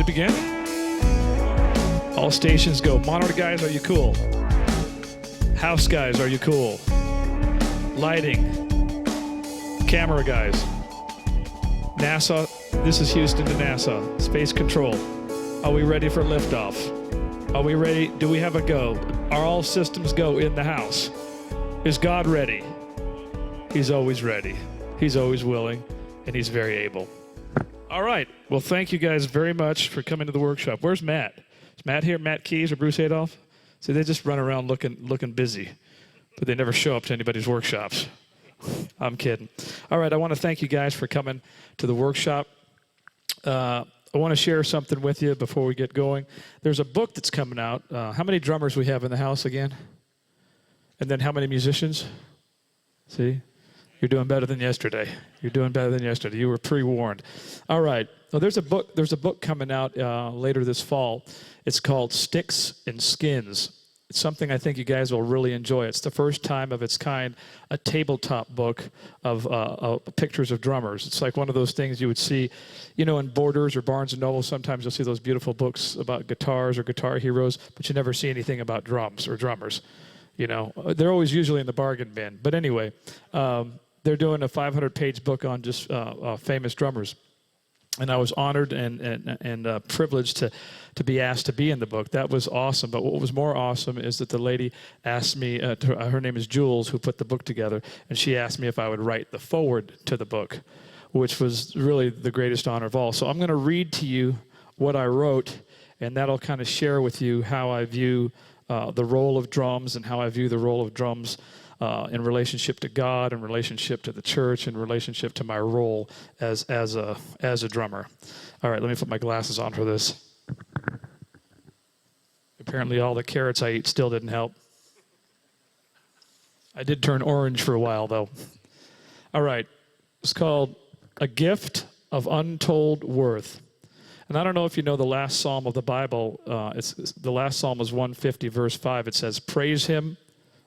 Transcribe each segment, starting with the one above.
begin? All stations go. Monitor guys, are you cool? House guys, are you cool? Lighting. Camera guys. NASA, this is Houston to NASA. Space Control. Are we ready for liftoff? Are we ready? Do we have a go? Are all systems go in the house? Is God ready? He's always ready. He's always willing, and he's very able. All right. Well, thank you guys very much for coming to the workshop. Where's Matt? Is Matt here? Matt Keys or Bruce Adolph? See, they just run around looking busy, but they never show up to anybody's workshops. I'm kidding. All right. I want to thank you guys for coming to the workshop. I want to share something with you before we get going. There's a book that's coming out. How many drummers we have in the house again? And then how many musicians? See? You're doing better than yesterday. You're doing better than yesterday. You were pre-warned. All right. Well, there's a book coming out later this fall. It's called Sticks and Skins. It's something I think you guys will really enjoy. It's the first time of its kind, a tabletop book of pictures of drummers. It's like one of those things you would see, you know, in Borders or Barnes & Noble. Sometimes you'll see those beautiful books about guitars or guitar heroes, but you never see anything about drums or drummers. You know, they're always usually in the bargain bin. But anyway, they're doing a 500-page book on just famous drummers. And I was honored and privileged to be asked to be in the book. That was awesome. But what was more awesome is that the lady asked me, her name is Jules, who put the book together, and she asked me if I would write the foreword to the book, which was really the greatest honor of all. So I'm going to read to you what I wrote, and that'll kind of share with you how I view the role of drums and how I view the role of drums in relationship to God, in relationship to the church, in relationship to my role as a drummer. All right, let me put my glasses on for this. Apparently all the carrots I eat still didn't help. I did turn orange for a while, though. All right, it's called A Gift of Untold Worth. And I don't know if you know the last psalm of the Bible. The last psalm is 150, verse 5. It says, "Praise him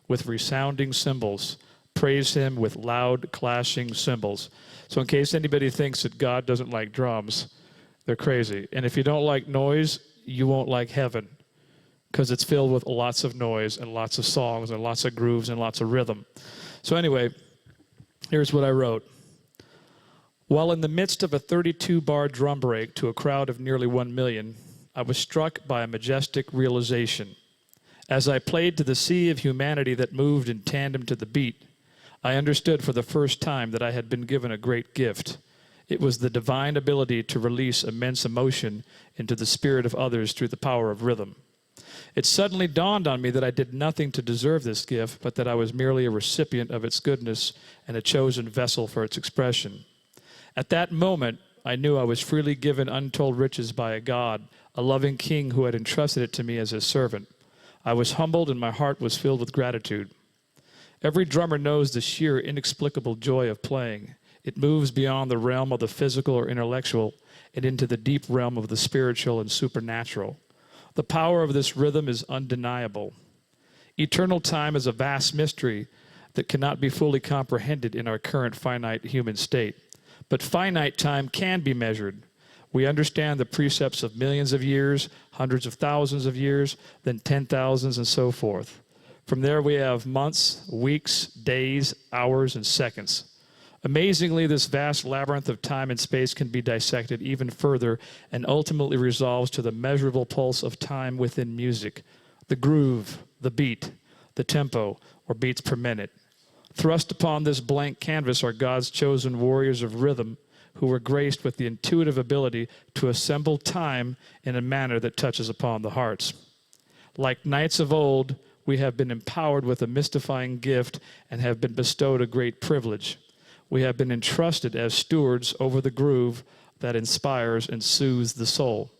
with resounding cymbals. Praise him with loud clashing cymbals." So in case anybody thinks that God doesn't like drums, they're crazy. And if you don't like noise, you won't like heaven, because it's filled with lots of noise and lots of songs and lots of grooves and lots of rhythm. So anyway, here's what I wrote. While in the midst of a 32-bar drum break to a crowd of nearly 1 million, I was struck by a majestic realization. As I played to the sea of humanity that moved in tandem to the beat, I understood for the first time that I had been given a great gift. It was the divine ability to release immense emotion into the spirit of others through the power of rhythm. It suddenly dawned on me that I did nothing to deserve this gift, but that I was merely a recipient of its goodness and a chosen vessel for its expression. At that moment, I knew I was freely given untold riches by a God, a loving king who had entrusted it to me as his servant. I was humbled and my heart was filled with gratitude. Every drummer knows the sheer inexplicable joy of playing. It moves beyond the realm of the physical or intellectual and into the deep realm of the spiritual and supernatural. The power of this rhythm is undeniable. Eternal time is a vast mystery that cannot be fully comprehended in our current finite human state. But finite time can be measured. We understand the precepts of millions of years, hundreds of thousands of years, then 10,000s and so forth. From there we have months, weeks, days, hours, and seconds. Amazingly, this vast labyrinth of time and space can be dissected even further and ultimately resolves to the measurable pulse of time within music, the groove, the beat, the tempo, or beats per minute. Thrust upon this blank canvas are God's chosen warriors of rhythm who were graced with the intuitive ability to assemble time in a manner that touches upon the hearts. Like knights of old, we have been empowered with a mystifying gift and have been bestowed a great privilege. We have been entrusted as stewards over the groove that inspires and soothes the soul.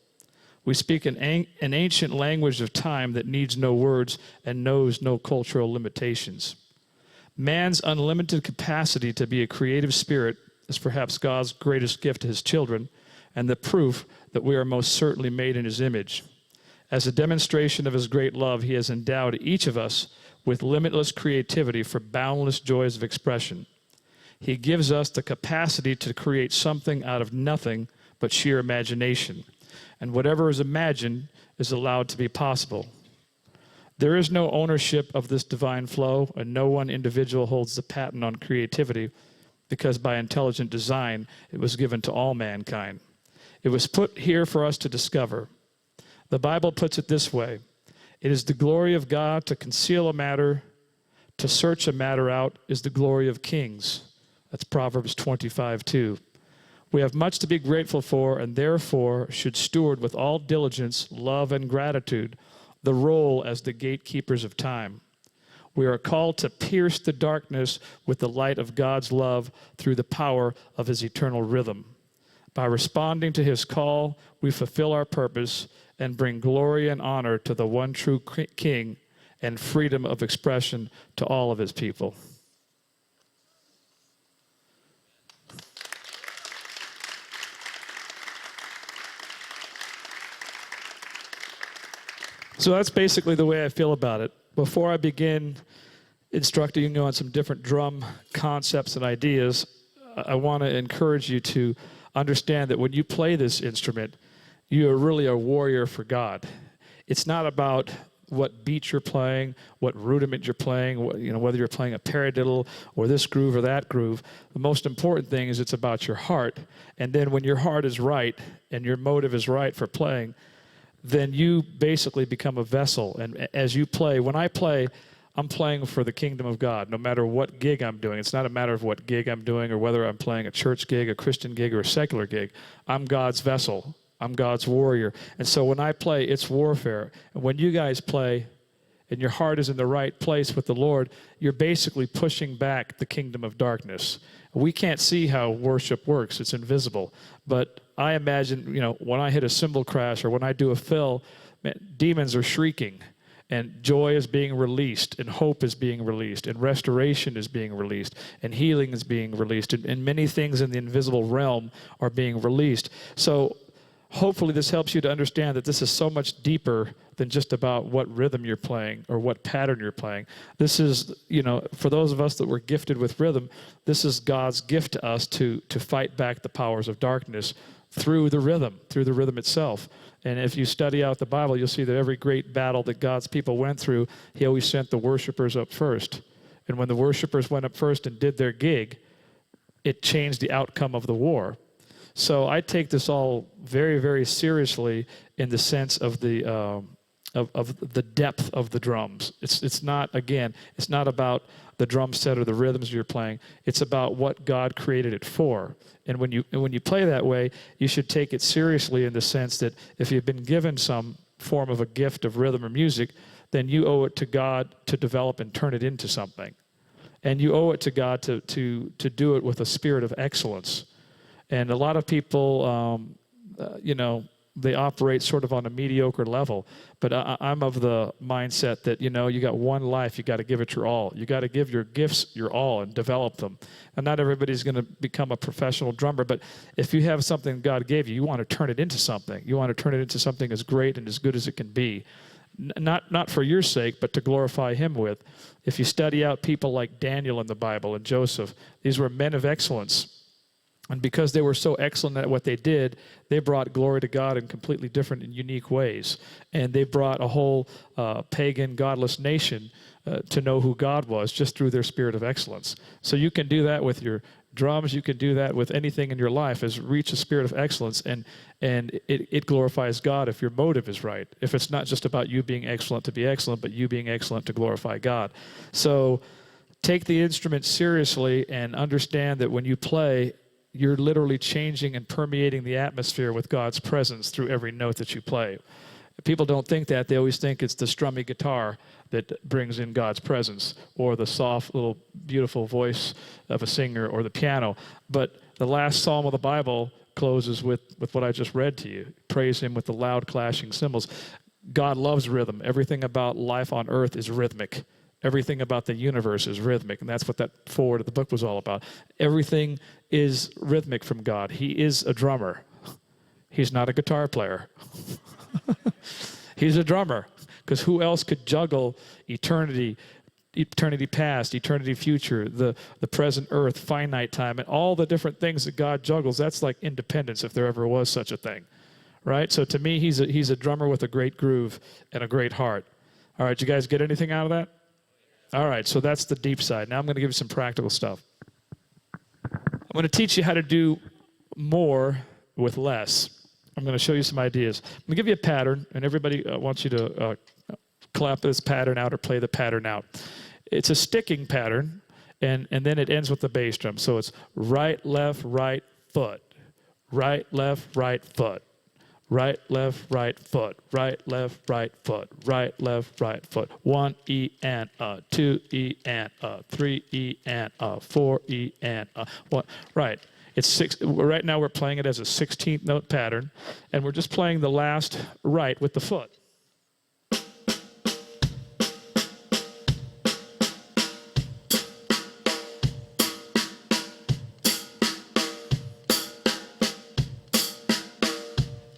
We speak an ancient language of time that needs no words and knows no cultural limitations. Man's unlimited capacity to be a creative spirit is perhaps God's greatest gift to his children, and the proof that we are most certainly made in his image. As a demonstration of his great love, he has endowed each of us with limitless creativity for boundless joys of expression. He gives us the capacity to create something out of nothing but sheer imagination. and whatever is imagined is allowed to be possible. There is no ownership of this divine flow, and no one individual holds the patent on creativity, because by intelligent design, it was given to all mankind. It was put here for us to discover. The Bible puts it this way: it is the glory of God to conceal a matter, to search a matter out is the glory of kings. That's Proverbs 25:2. We have much to be grateful for, and therefore should steward with all diligence, love, and gratitude the role as the gatekeepers of time. We are called to pierce the darkness with the light of God's love through the power of his eternal rhythm. By responding to his call, we fulfill our purpose and bring glory and honor to the one true King and freedom of expression to all of his people. So that's basically the way I feel about it. Before I begin instructing you on some different drum concepts and ideas, I want to encourage you to understand that when you play this instrument, you are really a warrior for God. It's not about what beat you're playing, what rudiment you're playing, whether you're playing a paradiddle or this groove or that groove. The most important thing is it's about your heart. And then when your heart is right and your motive is right for playing, then you basically become a vessel. And as you play, when I play, I'm playing for the kingdom of God, no matter what gig I'm doing. It's not a matter of what gig I'm doing or whether I'm playing a church gig, a Christian gig, or a secular gig. I'm God's vessel. I'm God's warrior. And so when I play, it's warfare. And when you guys play and your heart is in the right place with the Lord, you're basically pushing back the kingdom of darkness. We can't see how worship works. It's invisible. But I imagine, when I hit a cymbal crash or when I do a fill, man, demons are shrieking, and joy is being released, and hope is being released, and restoration is being released, and healing is being released, and many things in the invisible realm are being released. So hopefully this helps you to understand that this is so much deeper than just about what rhythm you're playing or what pattern you're playing. This is, for those of us that were gifted with rhythm, this is God's gift to us to fight back the powers of darkness through the rhythm itself. And if you study out the Bible, you'll see that every great battle that God's people went through, he always sent the worshipers up first. And when the worshipers went up first and did their gig, it changed the outcome of the war. So I take this all very, very seriously in the sense of the depth of the drums. It's not about the drum set or the rhythms you're playing. It's about what God created it for. And when you play that way, you should take it seriously in the sense that if you've been given some form of a gift of rhythm or music, then you owe it to God to develop and turn it into something. And you owe it to God to do it with a spirit of excellence. And a lot of people, they operate sort of on a mediocre level. But I'm of the mindset that, you got one life, you got to give it your all. You got to give your gifts your all and develop them. And not everybody's going to become a professional drummer, but if you have something God gave you, you want to turn it into something. You want to turn it into something as great and as good as it can be. Not for your sake, but to glorify him with. If you study out people like Daniel in the Bible and Joseph, these were men of excellence. And because they were so excellent at what they did, they brought glory to God in completely different and unique ways. And they brought a whole pagan, godless nation to know who God was just through their spirit of excellence. So you can do that with your drums. You can do that with anything in your life, is reach a spirit of excellence. And it glorifies God if your motive is right. If it's not just about you being excellent to be excellent, but you being excellent to glorify God. So take the instrument seriously and understand that when you play, you're literally changing and permeating the atmosphere with God's presence through every note that you play. People don't think that. They always think it's the strummy guitar that brings in God's presence, or the soft, little, beautiful voice of a singer, or the piano. But the last psalm of the Bible closes with what I just read to you. Praise him with the loud clashing cymbals. God loves rhythm. Everything about life on earth is rhythmic. Everything about the universe is rhythmic, and that's what that foreword of the book was all about. Everything is rhythmic from God. He is a drummer. He's not a guitar player. He's a drummer, because who else could juggle eternity past, eternity future, the present earth, finite time, and all the different things that God juggles? That's like independence, if there ever was such a thing. right? So to me, he's a drummer with a great groove and a great heart. All right, you guys get anything out of that? All right, so that's the deep side. Now I'm going to give you some practical stuff. I'm going to teach you how to do more with less. I'm going to show you some ideas. I'm going to give you a pattern, and everybody wants you to clap this pattern out or play the pattern out. It's a sticking pattern, and then it ends with the bass drum. So it's right, left, right, foot. Right, left, right, foot. Right, left, right, foot. Right, left, right, foot. Right, left, right, foot. 1 E and 2 E and 3 E and 4 E and 1. Right. It's 6. Right now we're playing it as a 16th note pattern, and we're just playing the last right with the foot.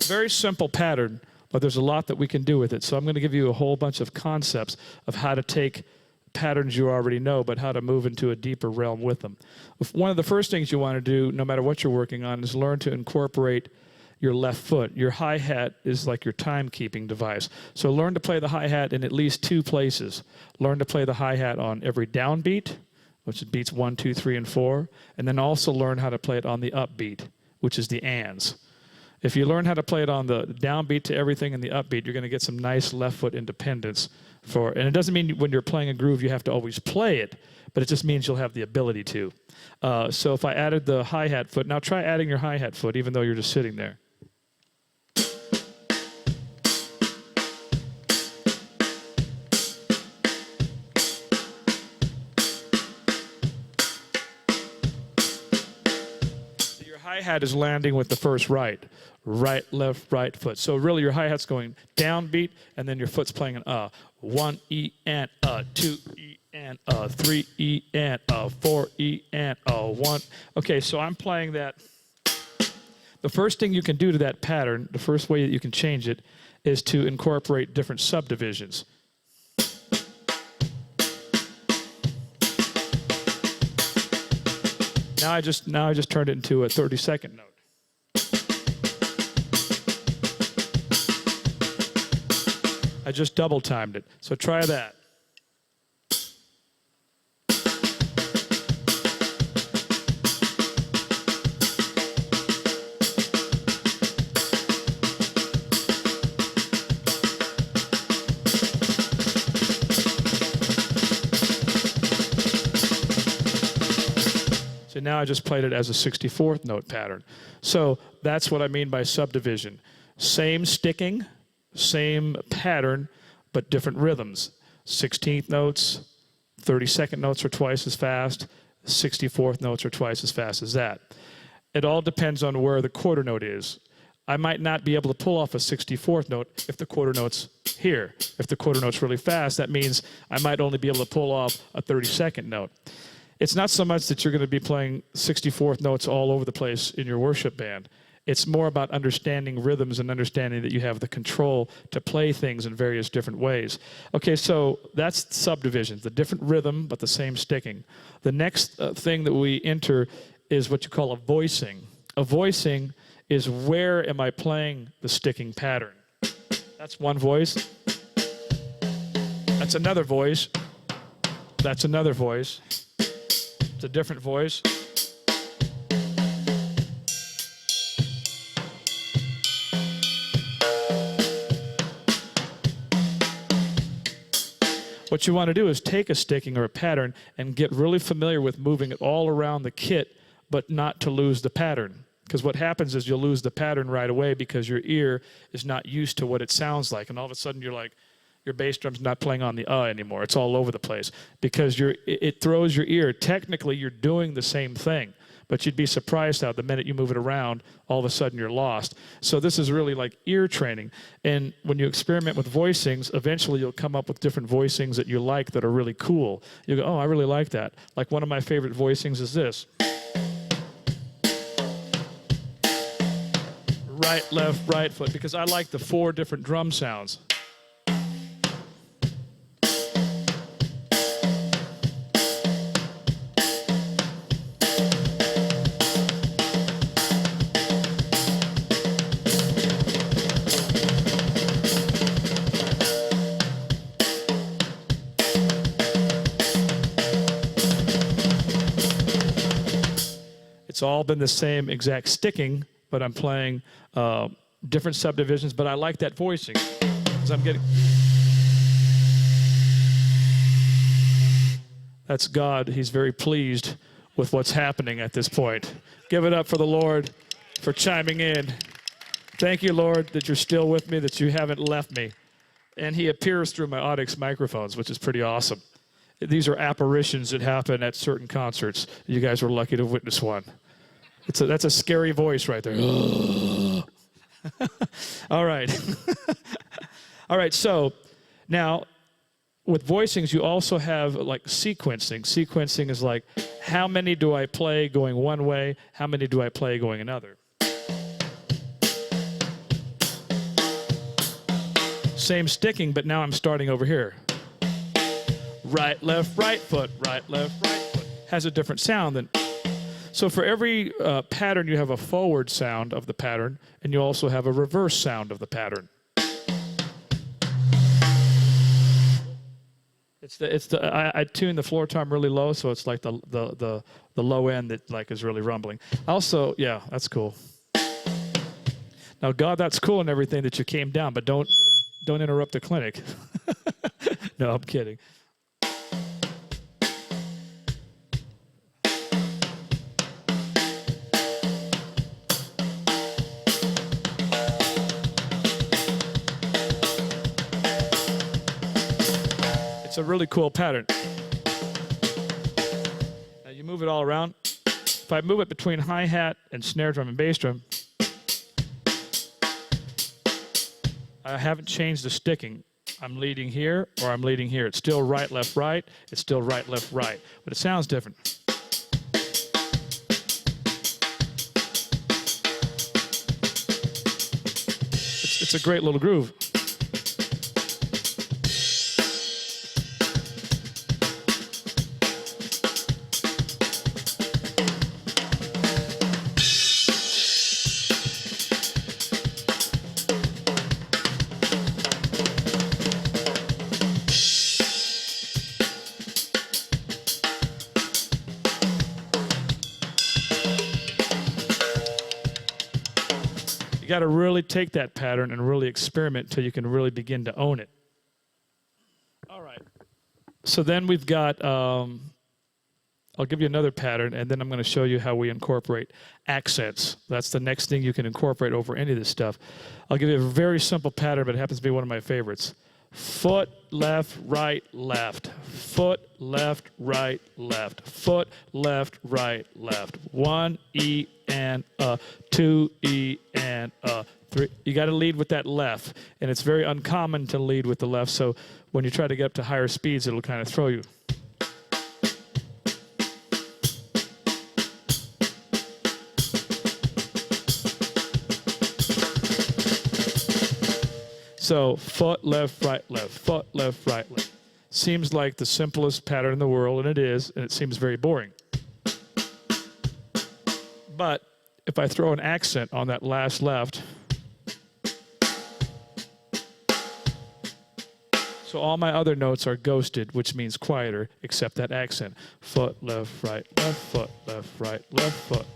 Very simple pattern, but there's a lot that we can do with it. So I'm going to give you a whole bunch of concepts of how to take patterns you already know, but how to move into a deeper realm with them. One of the first things you want to do, no matter what you're working on, is learn to incorporate your left foot. Your hi-hat is like your timekeeping device. So learn to play the hi-hat in at least 2 places. Learn to play the hi-hat on every downbeat, which is beats 1, 2, 3, and 4, and then also learn how to play it on the upbeat, which is the ands. If you learn how to play it on the downbeat to everything and the upbeat, you're going to get some nice left foot independence and it doesn't mean when you're playing a groove you have to always play it, but it just means you'll have the ability to. So if I added the hi-hat foot, now try adding your hi-hat foot even though you're just sitting there. Hi-hat is landing with the first right, left, right foot. So really your hi-hat's going downbeat, and then your foot's playing an 1 E and 2 E and 3 E and 4 E and 1. Okay, so I'm playing that. The first thing you can do to that pattern, the first way that you can change it, is to incorporate different subdivisions. Now I just turned it into a 32nd note. I just double timed it. So try that. So now I just played it as a 64th note pattern. So that's what I mean by subdivision. Same sticking, same pattern, but different rhythms. 16th notes, 32nd notes are twice as fast, 64th notes are twice as fast as that. It all depends on where the quarter note is. I might not be able to pull off a 64th note if the quarter note's here. If the quarter note's really fast, that means I might only be able to pull off a 32nd note. It's not so much that you're going to be playing 64th notes all over the place in your worship band. It's more about understanding rhythms and understanding that you have the control to play things in various different ways. Okay, so that's subdivisions, the different rhythm but the same sticking. The next thing that we enter is what you call a voicing. A voicing is where am I playing the sticking pattern. That's one voice. That's another voice. That's another voice. It's a different voice. What you want to do is take a sticking or a pattern and get really familiar with moving it all around the kit, but not to lose the pattern. Because what happens is you'll lose the pattern right away because your ear is not used to what it sounds like. And all of a sudden you're like, your bass drum's not playing on the anymore. It's all over the place because it throws your ear. Technically, you're doing the same thing, but you'd be surprised how the minute you move it around, all of a sudden you're lost. So this is really like ear training. And when you experiment with voicings, eventually you'll come up with different voicings that you like that are really cool. You go, oh, I really like that. Like one of my favorite voicings is this. Right, left, right foot, because I like the 4 different drum sounds. all been the same exact sticking, but I'm playing different subdivisions. But I like that voicing, because I'm getting... That's God. He's very pleased with what's happening at this point. Give it up for the Lord for chiming in. Thank you, Lord, that you're still with me, that you haven't left me. And he appears through my Audix microphones, which is pretty awesome. These are apparitions that happen at certain concerts. You guys were lucky to witness one. That's a scary voice right there. All right. All right, so now with voicings, you also have like sequencing. Sequencing is like, how many do I play going one way? How many do I play going another? Same sticking, but now I'm starting over here. Right, left, right foot, right, left, right foot. Has a different sound than... So for every pattern, you have a forward sound of the pattern, and you also have a reverse sound of the pattern. I tune the floor tom really low, so it's like the low end that like is really rumbling. Also, yeah, that's cool. Now, God, that's cool and everything that you came down, but don't interrupt the clinic. No, I'm kidding. It's a really cool pattern. Now you move it all around. If I move it between hi-hat and snare drum and bass drum, I haven't changed the sticking. I'm leading here or I'm leading here. It's still right, left, right. It's still right, left, right. But it sounds different. It's a great little groove. You got to really take that pattern and really experiment until you can really begin to own it. All right. So then we've got, I'll give you another pattern, and then I'm going to show you how we incorporate accents. That's the next thing you can incorporate over any of this stuff. I'll give you a very simple pattern, but it happens to be one of my favorites. Foot, left, right, left. Foot, left, right, left. Foot, left, right, left. 1 E and a, 2 E and a, 3. You got to lead with that left, and it's very uncommon to lead with the left. So when you try to get up to higher speeds, it'll kind of throw you. So foot, left, right, left, foot, left, right, left. Seems like the simplest pattern in the world, and it is, and it seems very boring. But if I throw an accent on that last left, so all my other notes are ghosted, which means quieter, except that accent. Foot, left, right, left, foot, left, right, left, foot.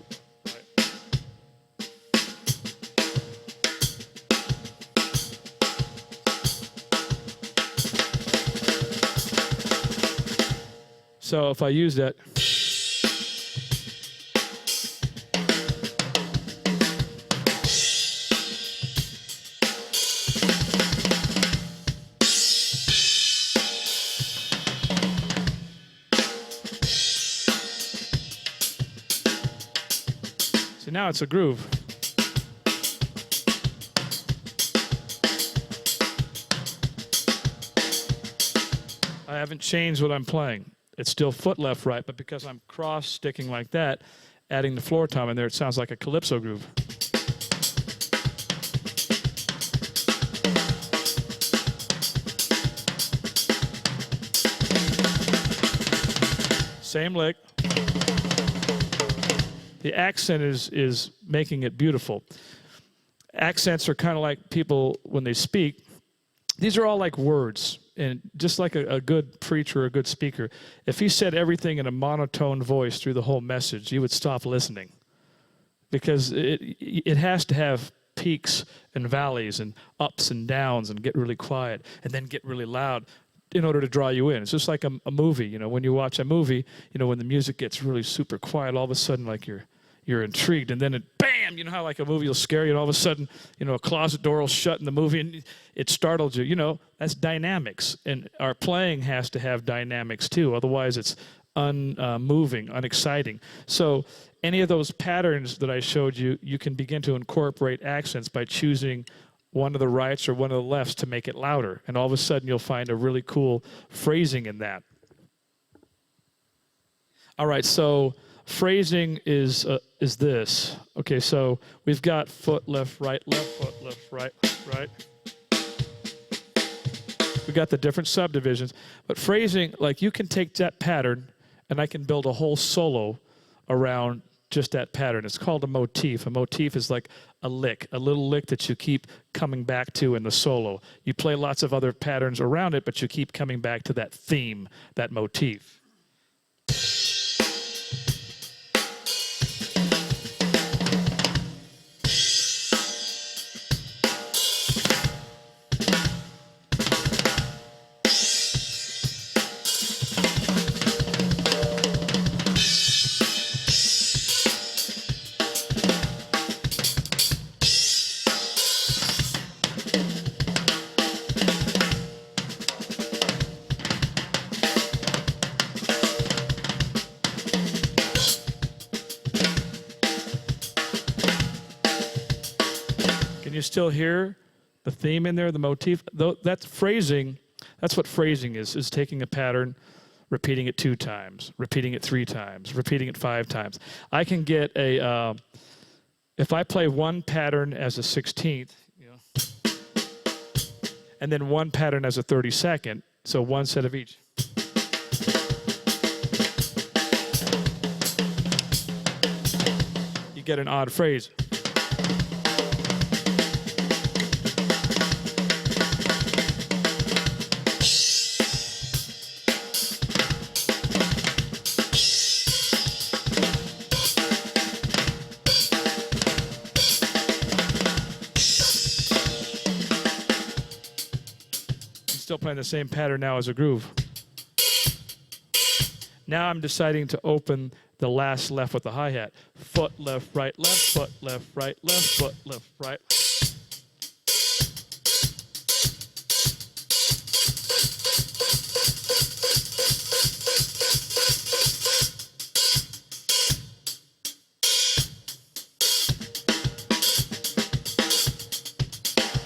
So if I use that, so now it's a groove. I haven't changed what I'm playing. It's still foot, left, right, but because I'm cross-sticking like that, adding the floor tom in there, it sounds like a calypso groove. Same lick. The accent is making it beautiful. Accents are kind of like people when they speak. These are all like words. And just like a good preacher or a good speaker, if he said everything in a monotone voice through the whole message, you would stop listening. because it has to have peaks and valleys and ups and downs and get really quiet and then get really loud in order to draw you in. It's just like a movie. You know, when you watch a movie, you know, when the music gets really super quiet, all of a sudden, like you're intrigued, and then bam, you know how like a movie will scare you, and all of a sudden, you know, a closet door will shut in the movie, and it startled you. You know, that's dynamics, and our playing has to have dynamics too. Otherwise, it's unmoving, unexciting. So any of those patterns that I showed you, you can begin to incorporate accents by choosing one of the rights or one of the lefts to make it louder. And all of a sudden, you'll find a really cool phrasing in that. All right, so phrasing is this. Okay, so we've got foot, left, foot, left, right. We got the different subdivisions. But phrasing, like you can take that pattern, and I can build a whole solo around just that pattern. It's called a motif. A motif is like a lick, a little lick that you keep coming back to in the solo. You play lots of other patterns around it, but you keep coming back to that theme, that motif. Can you still hear the theme in there, the motif? That's phrasing. That's what phrasing is taking a pattern, repeating it 2 times, repeating it 3 times, repeating it 5 times. I can get a, if I play one pattern as a 16th, you know, and then one pattern as a 32nd, so one set of each. You get an odd phrase. Still playing the same pattern now as a groove. Now I'm deciding to open the last left with the hi-hat. Foot, left, foot, left, foot, left, right.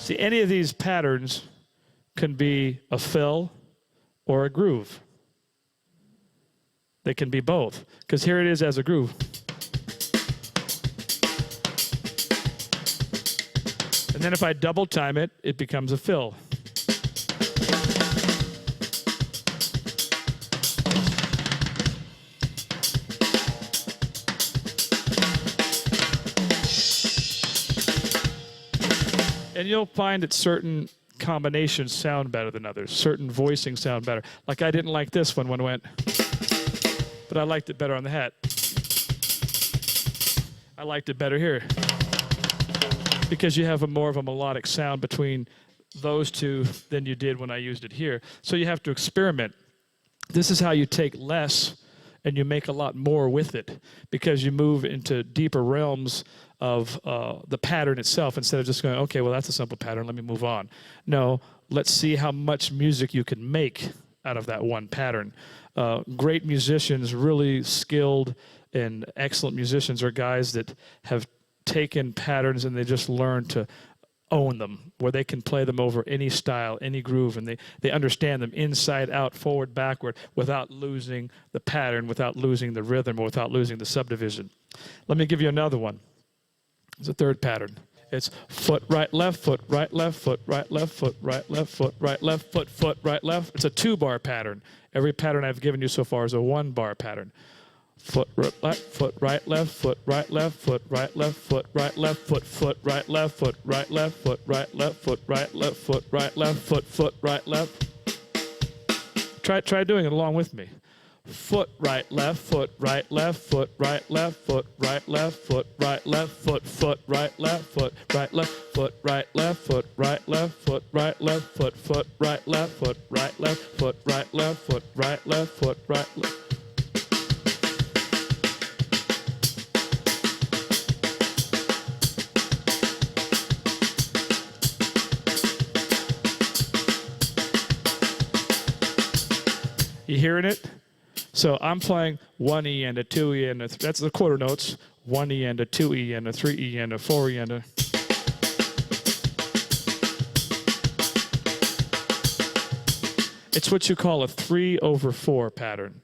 See, any of these patterns can be a fill or a groove. They can be both, because here it is as a groove. And then if I double time it, it becomes a fill. And you'll find that certain combinations sound better than others. Certain voicing sound better. Like I didn't like this one when it went, but I liked it better on the hat. I liked it better here. Because you have more of a melodic sound between those two than you did when I used it here. So you have to experiment. This is how you take less and you make a lot more with it, because you move into deeper realms of the pattern itself instead of just going, okay, well, that's a simple pattern, let me move on. No, let's see how much music you can make out of that one pattern. Great musicians, really skilled and excellent musicians, are guys that have taken patterns and they just learn to own them, where they can play them over any style, any groove, and they understand them inside out, forward, backward, without losing the pattern, without losing the rhythm, or without losing the subdivision. Let me give you another one. It's a third pattern. It's foot, right, left, foot, right, left, foot, right, left, foot, right, left, foot, right, left, foot, right, left. It's a 2-bar pattern. Every pattern I've given you so far is a 1-bar pattern. Foot, right, foot, right, left, foot, right, left, foot, right, left, foot, right, left, foot, right, left, foot, right, left, foot, right, left, foot, right, left, foot, right, left, foot, right, left. Try doing it along with me. foot, right, left, foot, right, left, foot, right, left, foot, right, left, foot, right, left, foot, foot, right, left, foot, right, left, foot, right, left, foot, right, left, foot, right, left, foot, foot, right, left, foot, right, left, foot, right, left, foot, right, left, foot, right, left. You hearing it? So I'm playing 1E and a 2E and a that's the quarter notes. 1E and a 2E and a 3E and a 4E and a. It's what you call a 3/4 pattern.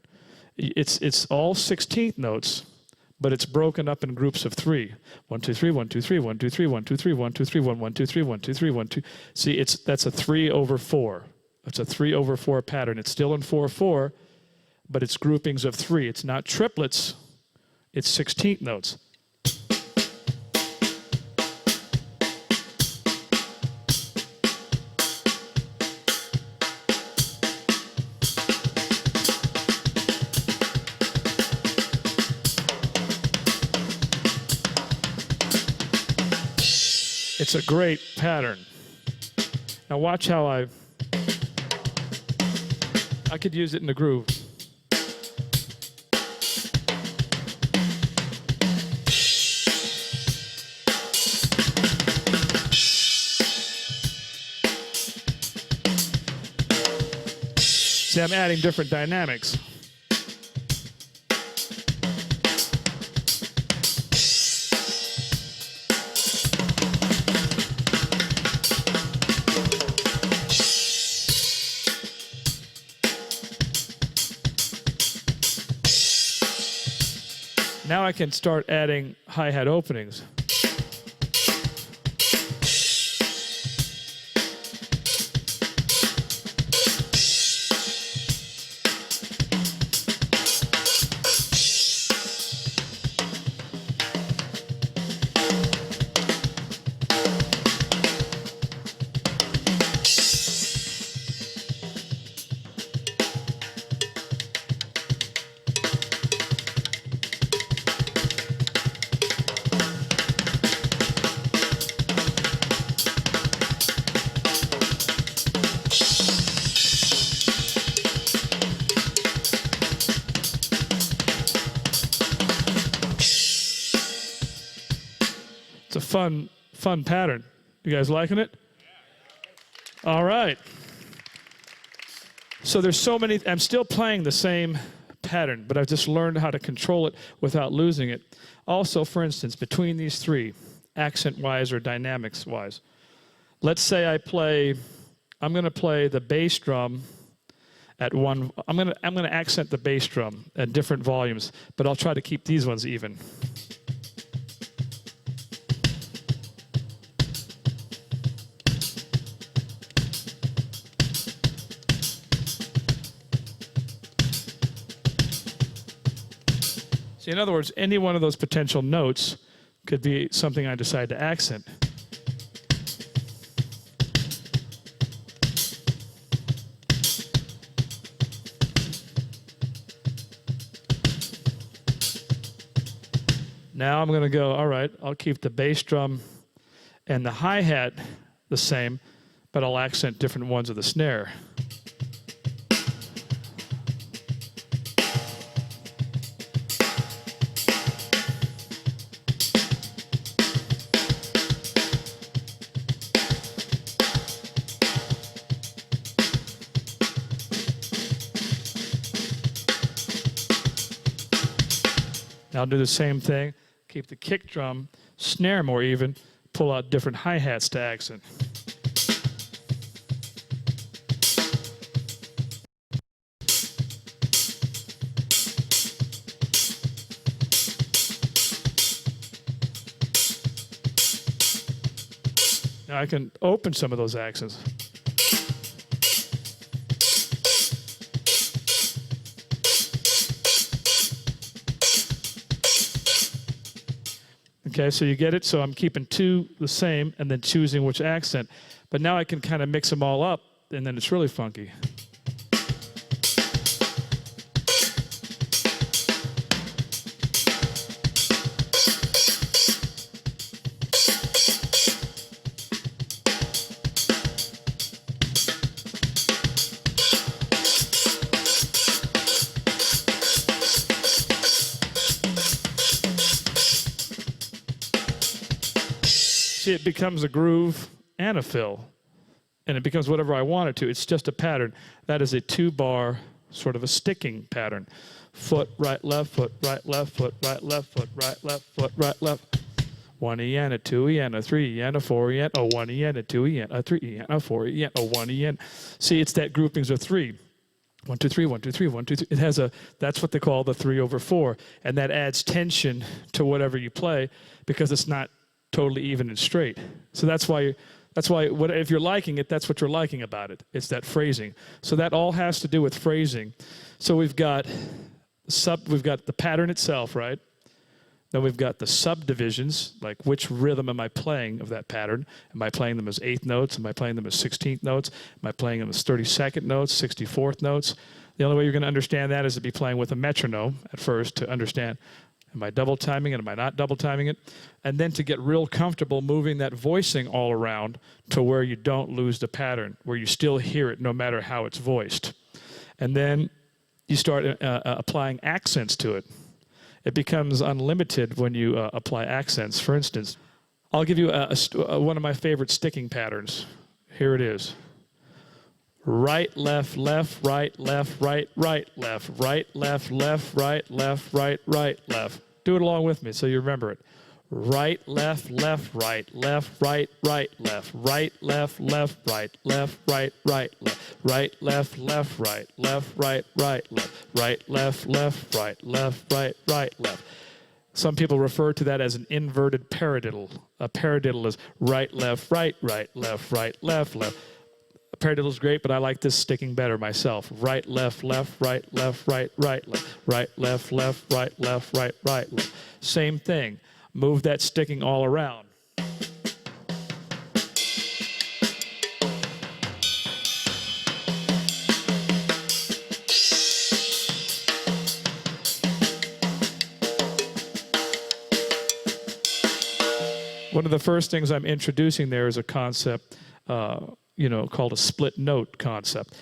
It's all 16th notes, but it's broken up in groups of 3. 1 2 3 1 2 3 1 2 3 1 2 3 1 2 3 1 1 2 3 1 2 3 1 2. See, that's a 3/4. It's a 3/4 pattern. It's still in 4/4. But it's groupings of 3. It's not triplets, it's 16th notes. It's a great pattern. Now watch how I could use it in the groove. See, I'm adding different dynamics. Now I can start adding hi-hat openings. It's a fun pattern. You guys liking it? All right. So there's so many, I'm still playing the same pattern, but I've just learned how to control it without losing it. Also, for instance, between these 3, accent-wise or dynamics-wise, let's say I'm going to play the bass drum at one, I'm going to accent the bass drum at different volumes, but I'll try to keep these ones even. In other words, any one of those potential notes could be something I decide to accent. Now I'm going to go, all right, I'll keep the bass drum and the hi-hat the same, but I'll accent different ones of the snare. I'll do the same thing, keep the kick drum, snare more even, pull out different hi-hats to accent. Now I can open some of those accents. Okay, so you get it? So I'm keeping 2 the same and then choosing which accent. But now I can kind of mix them all up, and then it's really funky. See, it becomes a groove and a fill, and it becomes whatever I want it to. It's just a pattern. That is a 2-bar sort of a sticking pattern. Foot, right, left, foot, right, left, foot, right, left, foot, right, left, foot, right, left. 1 E and a 2 E and a 3 E and a 4 E and a 1 E and a 2 E and a 3 E and a 4 E and a 1 E and. See, it's that groupings of 3. 1, 2, 3, 1, 2, 3, 1, 2, 3. It has a, that's what they call the 3/4. And that adds tension to whatever you play because it's not totally even and straight. So that's why if you're liking it, that's what you're liking about it. It's that phrasing. So that all has to do with phrasing. So we've got the pattern itself, right? Then we've got the subdivisions, like which rhythm am I playing of that pattern? Am I playing them as 8th notes? Am I playing them as 16th notes? Am I playing them as 32nd notes, 64th notes? The only way you're going to understand that is to be playing with a metronome at first to understand, am I double timing it? Am I not double timing it? And then to get real comfortable moving that voicing all around to where you don't lose the pattern, where you still hear it no matter how it's voiced. And then you start applying accents to it. It becomes unlimited when you apply accents. For instance, I'll give you one of my favorite sticking patterns. Here it is. Right, left, left, right, left, right, right, left, right, left, left, right, left, right, right, left. Do it along with me so you remember it. Right, left, left, right, left, right, right, left, right, left, left, right, left, right, right, left, right, left, left, right, left, right, right, left, right, left, left, right, left, right, right, left. Some people refer to that as an inverted paradiddle. A paradiddle is right, left, right, right, left, right, left, left. A paradiddle is great, but I like this sticking better myself. Right, left, left, right, left, right, right, left, right, left, left, right, left, right, right, left. Same thing. Move that sticking all around. One of the first things I'm introducing there is a concept, called a split note concept.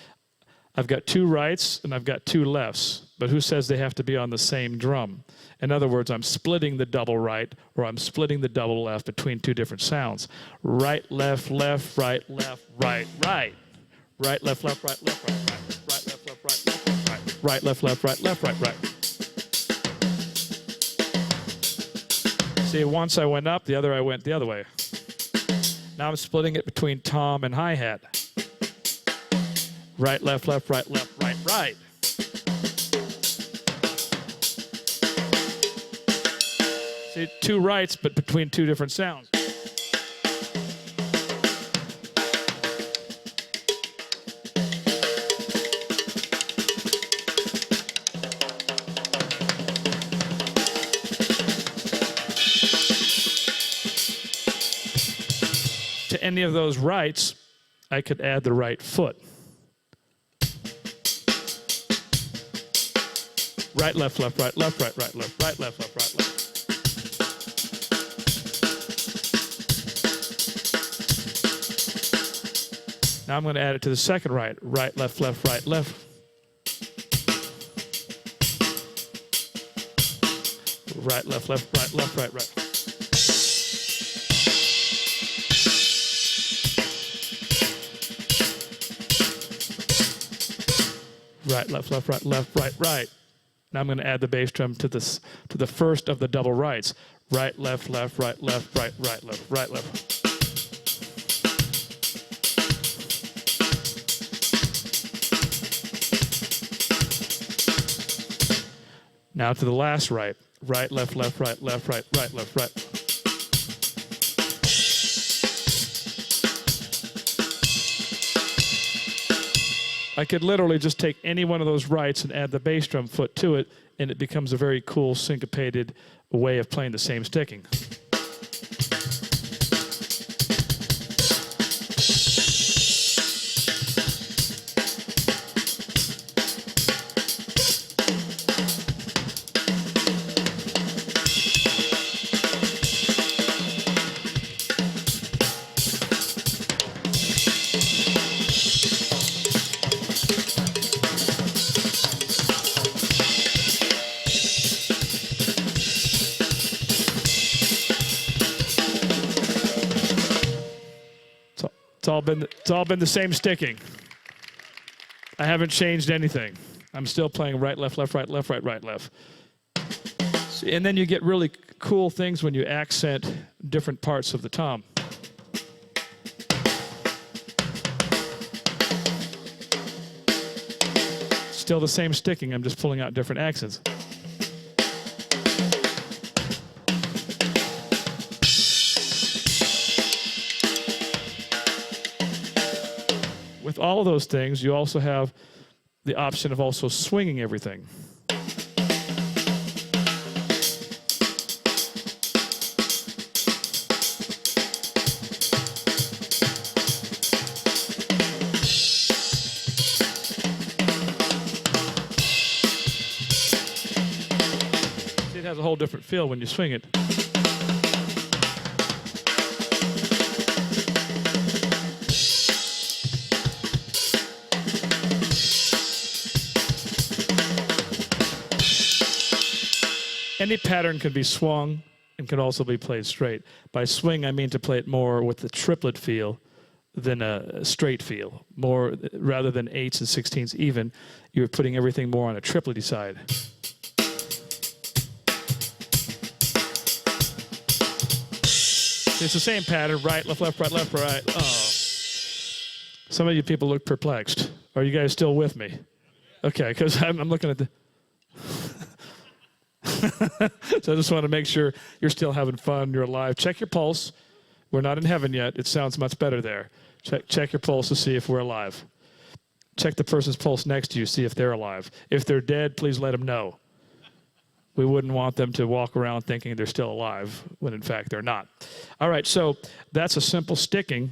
I've got 2 rights and I've got 2 lefts, but who says they have to be on the same drum? In other words, I'm splitting the double right or I'm splitting the double left between 2 different sounds. Right, left, left, right, left, right, right. Right, left, left, right, left, right, right. Right, left, left, right, left, right. Right, left, left, right, left, right, right. See, once I went up, the other I went the other way. Now I'm splitting it between tom and hi-hat. Right, left, left, right, left, right, right. See, 2 rights, but between 2 different sounds. To any of those rights, I could add the right foot. Right, left, left, right, left, right, right, left, right, left, left, right, left. Now I'm going to add it to the second right. Right, left, left, right, left. Right, left, left, right, left, right, right. Right, left, left, right, left, right, right. Now I'm going to add the bass drum to the first of the double rights. Right, left, left, right, left, right, right, left, right, left. Now to the last right. Right, left, left, right, left, right, right, left, right. I could literally just take any one of those rights and add the bass drum foot to it, and it becomes a very cool syncopated way of playing the same sticking. It's all been the same sticking. I haven't changed anything. I'm still playing right, left, left, right, left, right, right, left. And then you get really cool things when you accent different parts of the tom. Still the same sticking, I'm just pulling out different accents. With all of those things, you also have the option of also swinging everything. It has a whole different feel when you swing it. Any pattern can be swung and can also be played straight. By swing, I mean to play it more with the triplet feel than a straight feel. More, rather than 8s and 16s even, you're putting everything more on a triplety side. It's the same pattern, right, left, left, right, left, right. Oh. Some of you people look perplexed. Are you guys still with me? Okay, because I'm looking at the... So I just want to make sure you're still having fun, you're alive. Check your pulse. We're not in heaven yet. It sounds much better there. Check your pulse to see if we're alive. Check the person's pulse next to you, see if they're alive. If they're dead, please let them know. We wouldn't want them to walk around thinking they're still alive when in fact they're not. All right, so that's a simple sticking.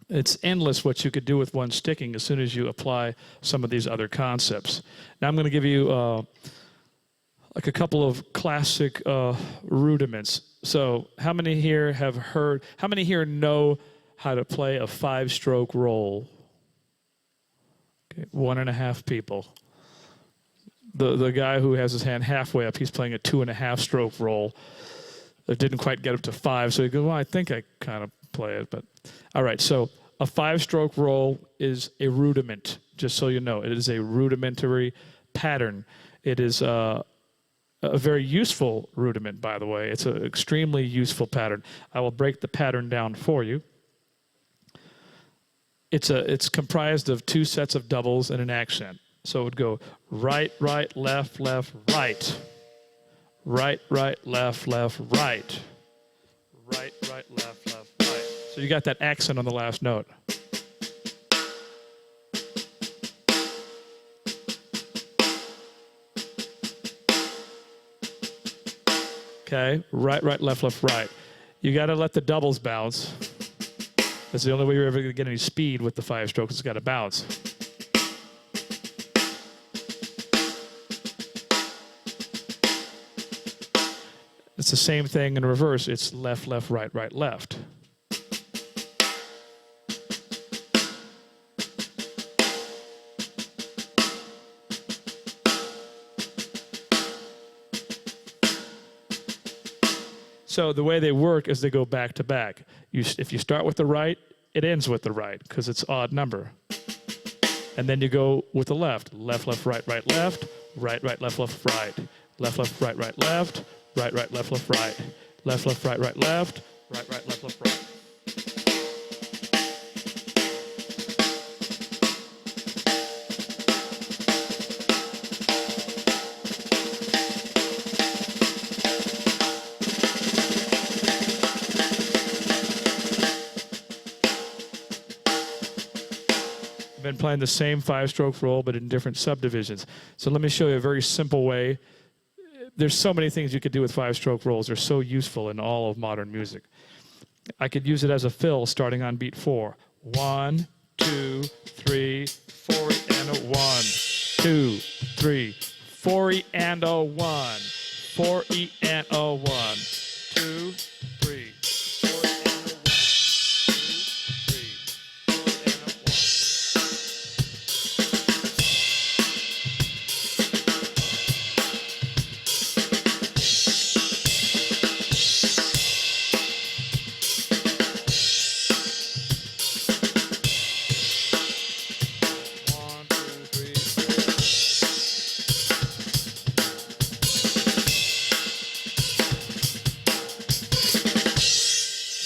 It's endless what you could do with one sticking as soon as you apply some of these other concepts. Now I'm going to give you like a couple of classic rudiments. So how many here have heard, how many here know how to play a 5-stroke roll? Okay, 1.5 people. The guy who has his hand halfway up, he's playing a 2.5-stroke roll. It didn't quite get up to 5, so he goes, well, I think I kind of play it. But all right, so a 5-stroke roll is a rudiment, just so you know. It is a rudimentary pattern. It is a very useful rudiment, by the way. It's an extremely useful pattern. I will break the pattern down for you. It's comprised of 2 sets of doubles and an accent. So it would go right, right, left, left, right. Right, right, left, left, right. Right, right, left, left, right. So you got that accent on the last note. Okay, right, right, left, left, right. You got to let the doubles bounce. That's the only way you're ever going to get any speed with the 5 strokes. It's got to bounce. It's the same thing in reverse. It's left, left, right, right, left. So the way they work is they go back to back. If you start with the right, it ends with the right because it's odd number. And then you go with the left. Left, left, right, right, left. Right, right, left, left, right. Left, left, right, right, left. Right, right, left, left, right. Left, left, right, right, left. Right, right, left, left, right. I've been playing the same 5-stroke roll, but in different subdivisions. So let me show you a very simple way. There's so many things you could do with 5-stroke rolls. They're so useful in all of modern music. I could use it as a fill starting on beat 4. 1, 2, 3, 4, and a 1. 2, 3, 4, and a 1. 4, and a 1. 2, 3, 4, and a 1. 2, 3, 4, and a 1.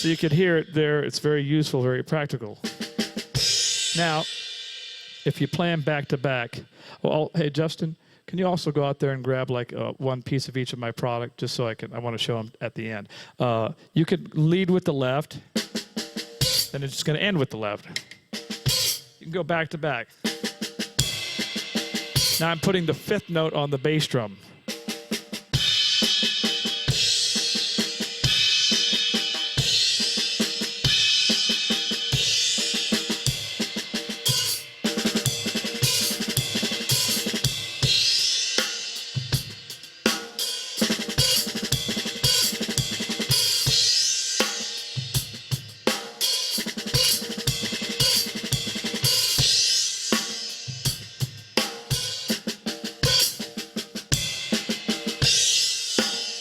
So you can hear it there. It's very useful, very practical. Now, if you play them back to back, well, hey, Justin, can you also go out there and grab like one piece of each of my product just so I want to show them at the end. You could lead with the left, then it's just going to end with the left. You can go back to back. Now I'm putting the fifth note on the bass drum.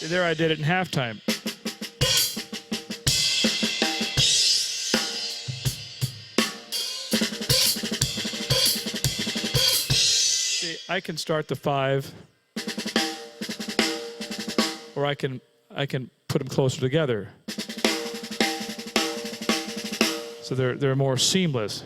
There I did it in halftime. See, I can start the 5, or I can put them closer together. So they're more seamless.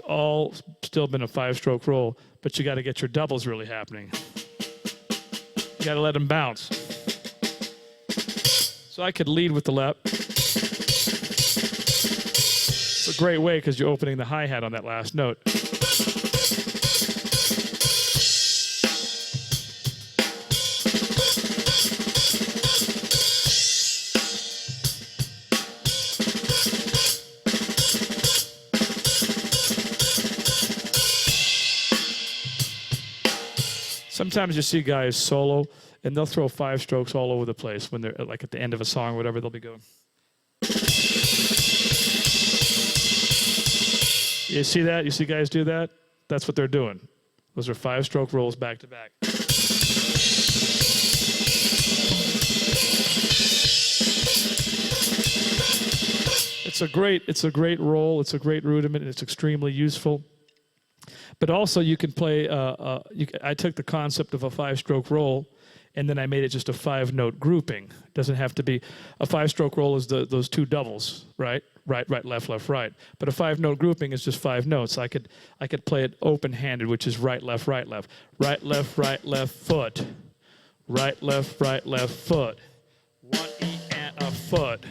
All still been a 5-stroke roll, but you got to get your doubles really happening. You got to let them bounce. So I could lead with the left. It's a great way because you're opening the hi-hat on that last note. Sometimes you see guys solo, and they'll throw 5 strokes all over the place when they're like at the end of a song or whatever, they'll be going. You see that? You see guys do that? That's what they're doing. Those are 5-stroke rolls back to back. It's a great roll. It's a great rudiment, and it's extremely useful. But also you can play, I took the concept of a 5-stroke roll and then I made it just a 5-note grouping. It doesn't have to be, a 5-stroke roll is those 2 doubles, right? Right, right, left, left, right. But a 5-note grouping is just 5 notes. I could play it open-handed, which is right, left, right, left. Right, left, foot. Right, left, foot. 1 E and a foot.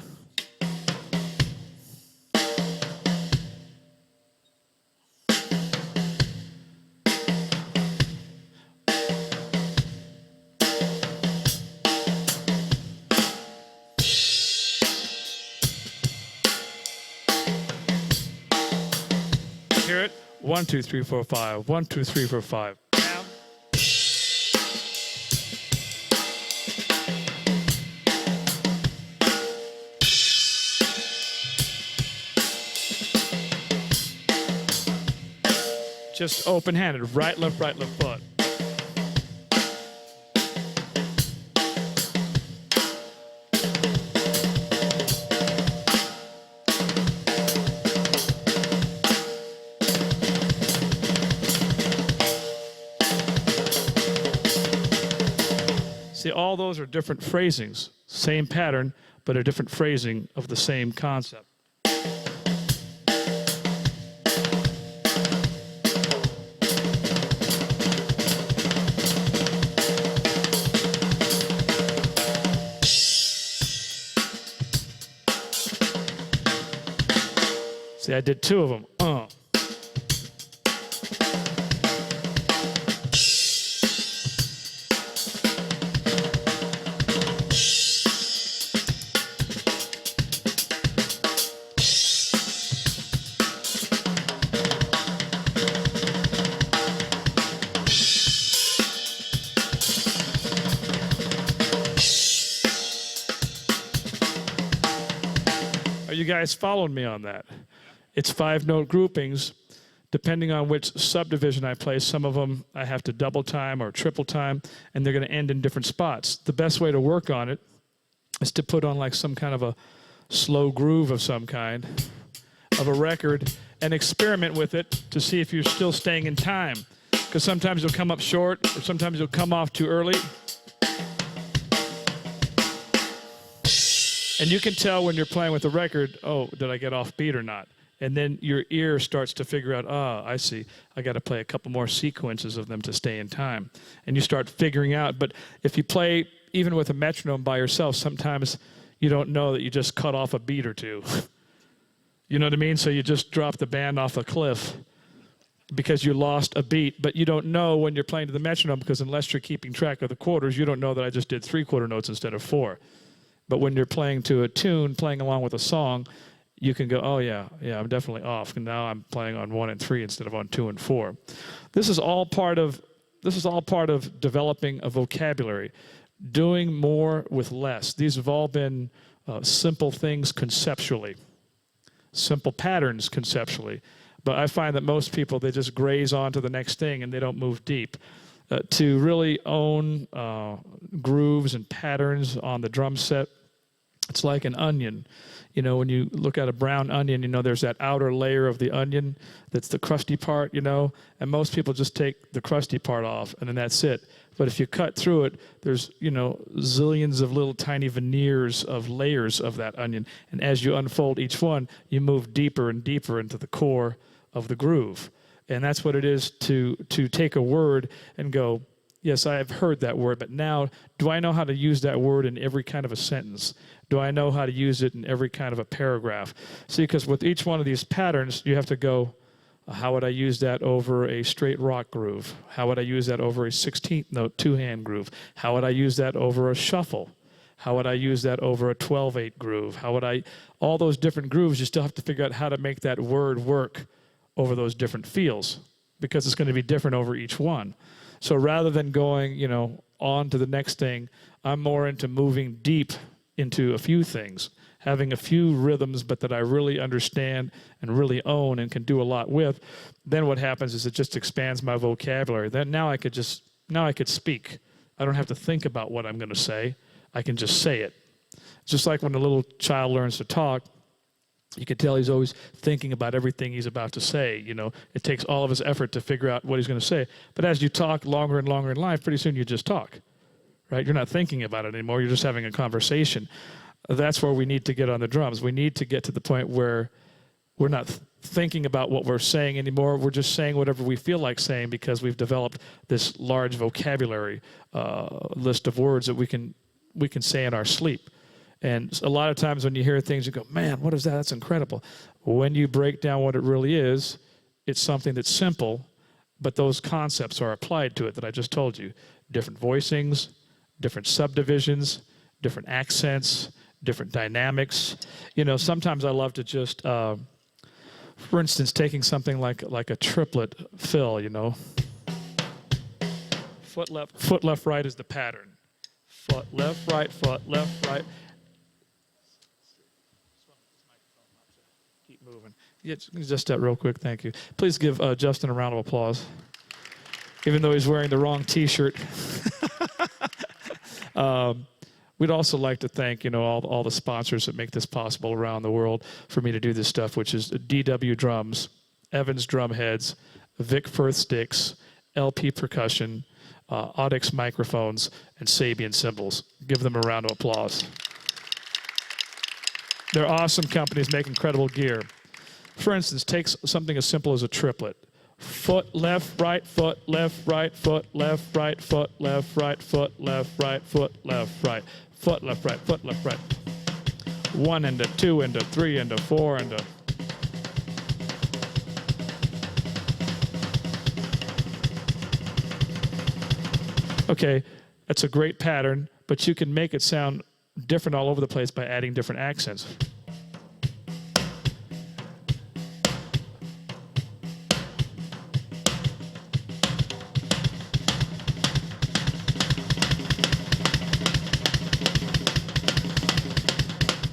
Hear it? 1, 2, 3, 4, 5. 1, 2, 3, 4, 5. Down. Just open-handed. Right, left foot. See, all those are different phrasings. Same pattern, but a different phrasing of the same concept. See, I did 2 of them. Are you guys following me on that? It's 5-note groupings Depending on which subdivision I play, some of them I have to double time or triple time, and they're going to end in different spots. The best way to work on it is to put on like some kind of a slow groove of some kind of a record and experiment with it to see if you're still staying in time. Because sometimes you'll come up short, or sometimes you'll come off too early. And you can tell when you're playing with the record, oh, did I get off beat or not? And then your ear starts to figure out, I see, I got to play a couple more sequences of them to stay in time. And you start figuring out. But if you play even with a metronome by yourself, sometimes you don't know that you just cut off a beat or two. You know what I mean? So you just drop the band off a cliff because you lost a beat. But you don't know when you're playing to the metronome, because unless you're keeping track of the quarters, you don't know that I just did 3/4 notes instead of 4. But when you're playing to a tune, playing along with a song, you can go, oh yeah, I'm definitely off. And now I'm playing on 1 and 3 instead of on 2 and 4. This is all part of developing a vocabulary, doing more with less. These have all been simple things conceptually, simple patterns conceptually. But I find that most people, they just graze on to the next thing and they don't move deep. To really own grooves and patterns on the drum set, it's like an onion. You know, when you look at a brown onion, you know, there's that outer layer of the onion that's the crusty part, you know, and most people just take the crusty part off and then that's it. But if you cut through it, there's, you know, zillions of little tiny veneers of layers of that onion. And as you unfold each one, you move deeper and deeper into the core of the groove. And that's what it is to take a word and go, yes, I have heard that word, but now do I know how to use that word in every kind of a sentence? Do I know how to use it in every kind of a paragraph? See, because with each one of these patterns, you have to go, how would I use that over a straight rock groove? How would I use that over a 16th note two-hand groove? How would I use that over a shuffle? How would I use that over a 12/8 groove? How would I, all those different grooves, you still have to figure out how to make that word work over those different feels, because it's going to be different over each one. So rather than going, you know, on to the next thing, I'm more into moving deep into a few things, having a few rhythms, but that I really understand and really own and can do a lot with. Then what happens is it just expands my vocabulary. Then now I could speak. I don't have to think about what I'm going to say. I can just say it. It's just like when a little child learns to talk, you can tell he's always thinking about everything he's about to say. You know, it takes all of his effort to figure out what he's going to say. But as you talk longer and longer in life, pretty soon you just talk, right? You're not thinking about it anymore. You're just having a conversation. That's where we need to get on the drums. We need to get to the point where we're not thinking about what we're saying anymore. We're just saying whatever we feel like saying, because we've developed this large vocabulary list of words that we can say in our sleep. And a lot of times when you hear things, you go, man, what is that? That's incredible. When you break down what it really is, it's something that's simple, but those concepts are applied to it that I just told you. Different voicings, different subdivisions, different accents, different dynamics. You know, sometimes I love to just, for instance, taking something like a triplet fill, you know. Foot left, right is the pattern. Foot left, right, foot left, right. Keep moving. Yeah, just that real quick, thank you. Please give Justin a round of applause, even though he's wearing the wrong T-shirt. We'd also like to thank, you know, all the sponsors that make this possible around the world for me to do this stuff, which is DW Drums, Evans Drum Heads, Vic Firth Sticks, LP Percussion, Audix Microphones, and Sabian Cymbals. Give them a round of applause. They're awesome companies, make incredible gear. For instance, take something as simple as a triplet. Foot left, right, foot left, right, foot left, right, foot left, right, foot left, right, foot left, right, foot left, right, foot left, right. 1 into 2 into 3 into 4 into. Okay, that's a great pattern, but you can make it sound different all over the place by adding different accents.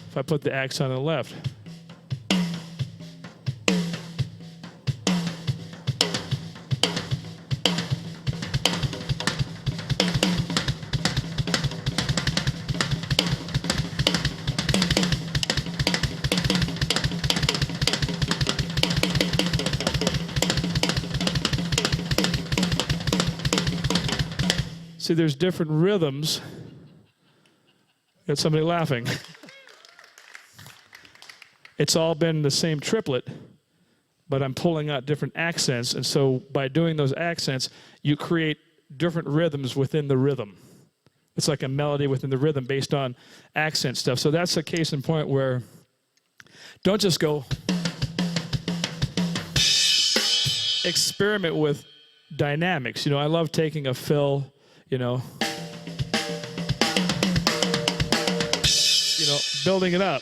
If I put the accent on the left. See, there's different rhythms. Got somebody laughing. It's all been the same triplet, but I'm pulling out different accents. And so by doing those accents, you create different rhythms within the rhythm. It's like a melody within the rhythm based on accent stuff. So that's a case in point where don't just go. Experiment with dynamics. You know, I love taking a fill, building it up.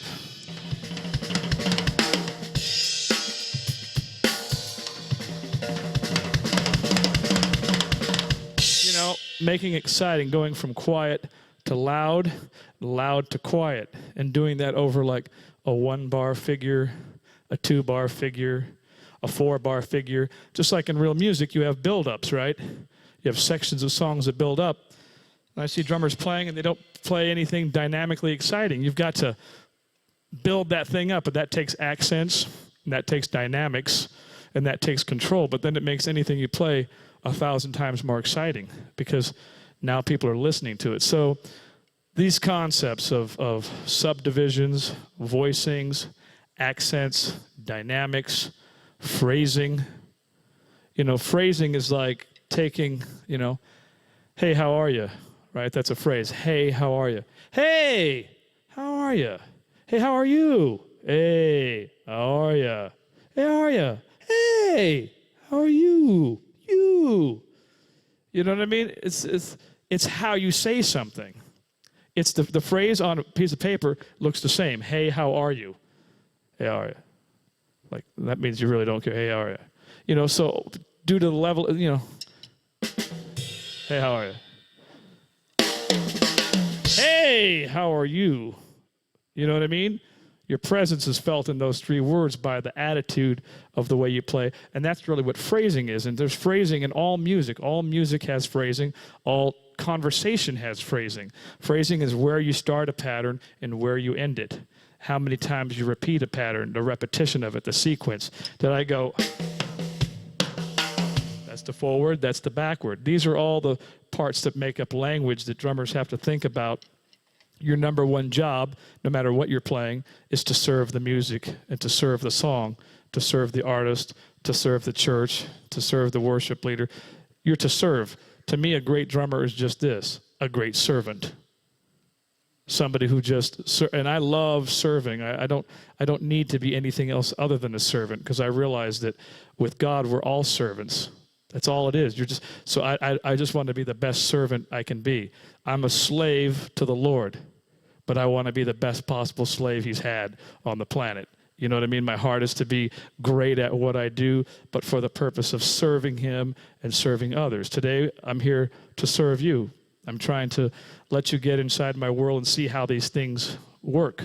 Making it exciting, going from quiet to loud, loud to quiet, and doing that over like a 1-bar figure, a 2-bar figure, a 4-bar figure. Just like in real music, you have build-ups, right? You have sections of songs that build up. And I see drummers playing, and they don't play anything dynamically exciting. You've got to build that thing up, but that takes accents, and that takes dynamics, and that takes control. But then it makes anything you play 1,000 times more exciting because now people are listening to it. So these concepts of subdivisions, voicings, accents, dynamics, phrasing. Phrasing is like taking, hey, how are you? Right? That's a phrase. Hey, how are you? Hey, how are you? Hey, how are you? Hey, how are you? Hey, how are you? Hey, how are you? You know what I mean? It's how you say something. It's the phrase on a piece of paper looks the same. Hey, how are you? Hey, how are you? Like, that means you really don't care. Hey, how are you? So due to the level, hey, how are you? Hey, how are you? You know what I mean? Your presence is felt in those 3 words by the attitude of the way you play. And that's really what phrasing is. And there's phrasing in all music. All music has phrasing. All conversation has phrasing. Phrasing is where you start a pattern and where you end it. How many times you repeat a pattern, the repetition of it, the sequence. Did I go, that's the forward, that's the backward. These are all the parts that make up language that drummers have to think about. Your number one job, no matter what you're playing, is to serve the music and to serve the song, to serve the artist, to serve the church, to serve the worship leader. You're to serve. To me, a great drummer is just this, a great servant. Somebody who and I love serving. I don't need to be anything else other than a servant because I realize that with God, we're all servants. That's all it is. So I just want to be the best servant I can be. I'm a slave to the Lord, but I want to be the best possible slave he's had on the planet. You know what I mean? My heart is to be great at what I do, but for the purpose of serving him and serving others. Today, I'm here to serve you. I'm trying to let you get inside my world and see how these things work.